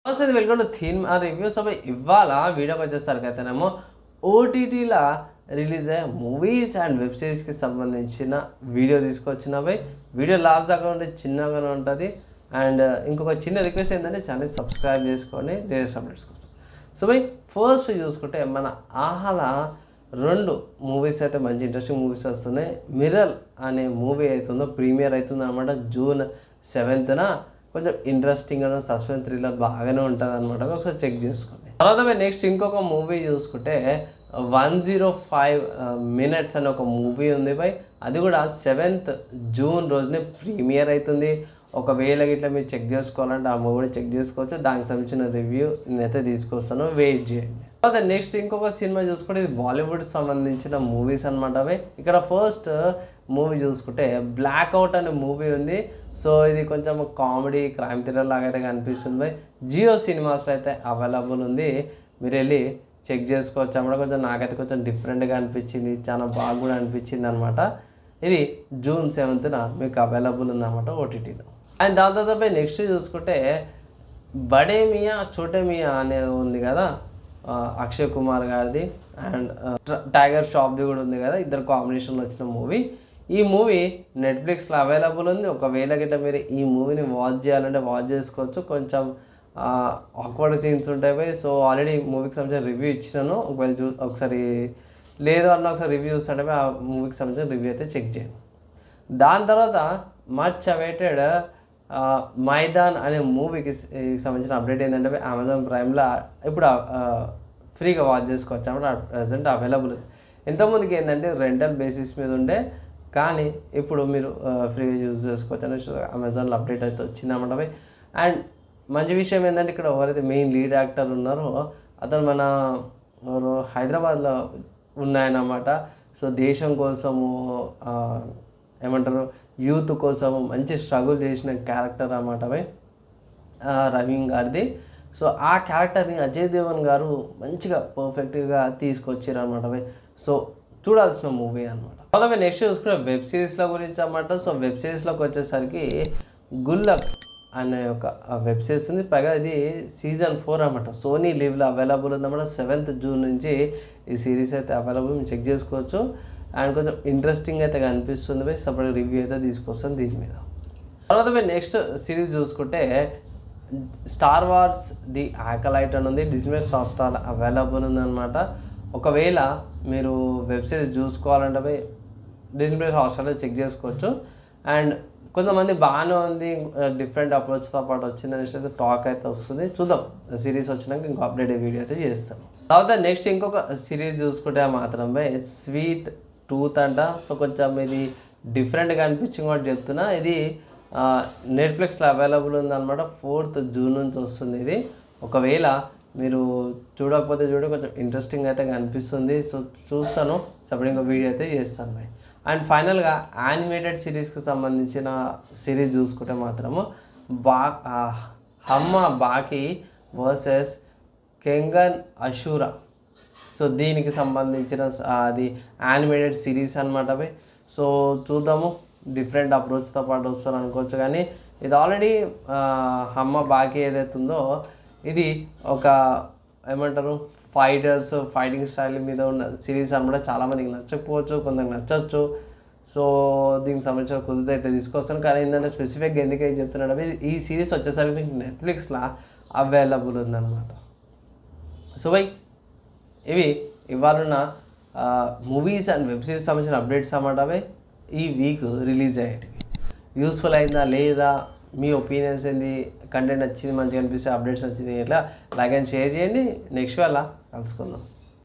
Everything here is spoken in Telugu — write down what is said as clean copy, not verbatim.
నమస్తే వెల్కమ్ టు థీమ్ రివ్యూస్. అవి ఇవాళ వీడియోకి వచ్చేసరికైతేనేమో ఓటీటీలో రిలీజ్ అయ్యే మూవీస్ అండ్ వెబ్ సిరీస్కి సంబంధించిన వీడియో తీసుకొచ్చినవి. వీడియో లాస్ట్ దాకా ఉంటే చిన్నగానే ఉంటుంది. అండ్ ఇంకొక చిన్న రిక్వెస్ట్ ఏంటంటే ఛానల్ సబ్స్క్రైబ్ చేసుకొని లేటెస్ట్ అప్డేట్స్ కోసం. సో బై ఫస్ట్ చూసుకుంటే మన ఆహాలో 2 మూవీస్ అయితే మంచి ఇంట్రెస్టింగ్ మూవీస్ వస్తున్నాయి. మిర్రర్ అనే మూవీ అవుతుందో ప్రీమియర్ అవుతుంది అనమాట June 7th. కొంచెం ఇంట్రెస్టింగ్ అని సస్పెన్స్ థ్రిల్లర్ బాగానే ఉంటుంది అనమాట. ఒకసారి చెక్ చేసుకోండి. తర్వాత నెక్స్ట్ ఇంకొక మూవీ చూసుకుంటే 105 minutes అనే ఒక మూవీ ఉంది బై. అది కూడా 7th June రోజునే ప్రీమియర్ అవుతుంది. ఒకవేళ ఇట్లా మీరు చెక్ చేసుకోవాలంటే ఆ మూవీ కూడా చెక్ చేసుకోవచ్చు. దానికి సంబంధించిన రివ్యూ నేనైతే తీసుకొస్తాను, వెయిట్ చేయండి. తర్వాత నెక్స్ట్ ఇంకొక సినిమా చూసుకుంటే ఇది బాలీవుడ్ సంబంధించిన మూవీస్ అనమాట అవి. ఇక్కడ ఫస్ట్ మూవీ చూసుకుంటే బ్లాక్అవుట్ అనే మూవీ ఉంది. సో ఇది కొంచెం కామెడీ క్రైమ్ థ్రిల్లర్ లాగా అయితే కనిపిస్తుంది బై. జియో సినిమాస్లో అయితే అవైలబుల్ ఉంది, మీరు వెళ్ళి చెక్ చేసుకోవచ్చు అన్నమాట. కొంచెం నాకైతే కొంచెం డిఫరెంట్గా అనిపించింది, చాలా బాగా కూడా అనిపించింది అనమాట. ఇది June 7th మీకు అవైలబుల్ ఉందన్నమాట ఓటీటీలో. అండ్ దాని తర్వాత నెక్స్ట్ చూసుకుంటే బడే మియా చోటే మియా అనేది ఉంది కదా, అక్షయ్ కుమార్ గారిది అండ్ టైగర్ షాప్ది కూడా ఉంది కదా, ఇద్దరు కాంబినేషన్లో వచ్చిన మూవీ. ఈ మూవీ నెట్ఫ్లిక్స్లో అవైలబుల్ ఉంది. ఒకవేళ గిట్ట మీరు ఈ మూవీని వాచ్ చేయాలంటే వాచ్ చేసుకోవచ్చు. కొంచెం ఆక్వర్డ్ సీన్స్ ఉంటాయి. సో ఆల్రెడీ మూవీకి సంబంధించిన రివ్యూ ఇచ్చినాను. ఒకవేళ ఒకసారి లేదు అన్న ఒకసారి రివ్యూ చూస్తుంటే ఆ మూవీకి సంబంధించిన రివ్యూ అయితే చెక్ చేయండి. దాని తర్వాత మచ్ అవైటెడ్ మైదాన్ అనే మూవీకి సంబంధించిన అప్డేట్ ఏంటంటే అమెజాన్ ప్రైమ్లో ఇప్పుడు ఫ్రీగా వాచ్ చేసుకోవచ్చు అన్నమాట. Present available. ఎంతోమందికి ఏంటంటే రెంటల్ బేసిస్ మీద ఉండే, కానీ ఇప్పుడు మీరు ఫ్రీగా యూజ్ చేసుకోవచ్చు అనేసి అమెజాన్లో అప్డేట్ అయితే వచ్చిందన్నమాట. అండ్ మంచి విషయం ఏంటంటే ఇక్కడ ఎవరైతే మెయిన్ లీడ్ యాక్టర్ ఉన్నారో అతను మన హైదరాబాద్లో ఉన్నాయన్నమాట. సో దేశం కోసము ఏమంటారు యూత్ కోసం మంచి స్ట్రగుల్ చేసిన క్యారెక్టర్ అన్నమాట రహీం గారిది. సో ఆ క్యారెక్టర్ని అజయ్ దేవన్ గారు మంచిగా పర్ఫెక్ట్గా తీసుకొచ్చారు అనమాట. సో చూడాల్సిన మూవీ అనమాట. అలాగే నెక్స్ట్ చూసుకున్న వెబ్ సిరీస్ల గురించి అన్నమాట. సో వెబ్ సిరీస్లోకి వచ్చేసరికి గుల్లక్ అనే ఒక వెబ్ సిరీస్ ఉంది. పైగా ఇది Season 4 అనమాట. సోనీ లీవ్లో అవైలబుల్ ఉందన్నమాట. 7th June నుంచి ఈ సిరీస్ అయితే అవైలబుల్, మీరు చెక్ చేసుకోవచ్చు. అండ్ కొంచెం ఇంట్రెస్టింగ్ అయితే కనిపిస్తుంది. సపరేట్ రివ్యూ అయితే తీసుకొస్తాను దీని మీద. తర్వాత నెక్స్ట్ సిరీస్ చూసుకుంటే స్టార్ వార్స్ ది యాకలైట్ అని ఉంది. డిస్నీ హాట్స్టార్ అవైలబుల్ ఉందన్నమాట. ఒకవేళ మీరు వెబ్ సిరీస్ చూసుకోవాలంటే డిస్నీ హాట్స్టార్లో చెక్ చేసుకోవచ్చు. అండ్ కొంతమంది బాగానే ఉంది, డిఫరెంట్ అప్రోచ్తో పాటు వచ్చింది అనేసి అయితే టాక్ అయితే వస్తుంది. చూద్దాం, సిరీస్ వచ్చినాక ఇంకో అప్డేట్ వీడియో అయితే చేస్తాం. తర్వాత నెక్స్ట్ ఇంకొక సిరీస్ చూసుకుంటే మాత్రమే స్వీట్ టూత్ అంట. సో కొంచెం ఇది డిఫరెంట్గా అనిపించింది కూడా చెప్తున్నా. ఇది నెట్ఫ్లిక్స్లో అవైలబుల్ ఉందన్నమాట. 4th June నుంచి వస్తుంది ఇది. ఒకవేళ మీరు చూడకపోతే కొంచెం ఇంట్రెస్టింగ్ అయితే కనిపిస్తుంది. సో చూస్తాను, సపరేట్ ఇంకో వీడియో అయితే చేస్తాను. అండ్ ఫైనల్గా యానిమేటెడ్ సిరీస్కి సంబంధించిన సిరీస్ చూసుకుంటే మాత్రము హమ్మ బాకీ వర్సెస్ కెంగన్ అషూరా. సో దీనికి సంబంధించిన అది యానిమేటెడ్ సిరీస్ అనమాట. సో చూద్దాము, డిఫరెంట్ అప్రోచ్తో పాటు వస్తారు అనుకోవచ్చు. కానీ ఇది ఆల్రెడీ హమ్మ బాకీ ఏదైతే ఉందో ఇది ఒక ఏమంటారు ఫైటింగ్ స్టైల్ మీద ఉన్న సిరీస్ అనమాట. చాలామందికి నచ్చకపోవచ్చు, కొందరికి నచ్చవచ్చు. సో దీనికి సంబంధించిన కుదిరితే ఇట్లా తీసుకొస్తాను. కానీ ఏంటంటే స్పెసిఫిక్గా ఎందుకని చెప్తున్నాడు, ఈ సిరీస్ వచ్చేసరికి నెట్ఫ్లిక్స్లో అవైలబుల్ ఉందన్నమాట. సో ఇవి ఇవాళ మూవీస్ అండ్ వెబ్ సిరీస్ సంబంధించిన అప్డేట్స్ అన్నమాట. ఈ వీక్ రిలీజ్ అయ్యేటివి యూస్ఫుల్ అయిందా లేదా, మీ ఒపీనియన్స్ ఏంది, కంటెంట్ నచ్చింది మంచిగా అనిపిస్తే అప్డేట్స్ నచ్చింది ఇట్లా లైక్ అండ్ షేర్ చేయండి. నెక్స్ట్ వాళ్ళ కలుసుకుందాం.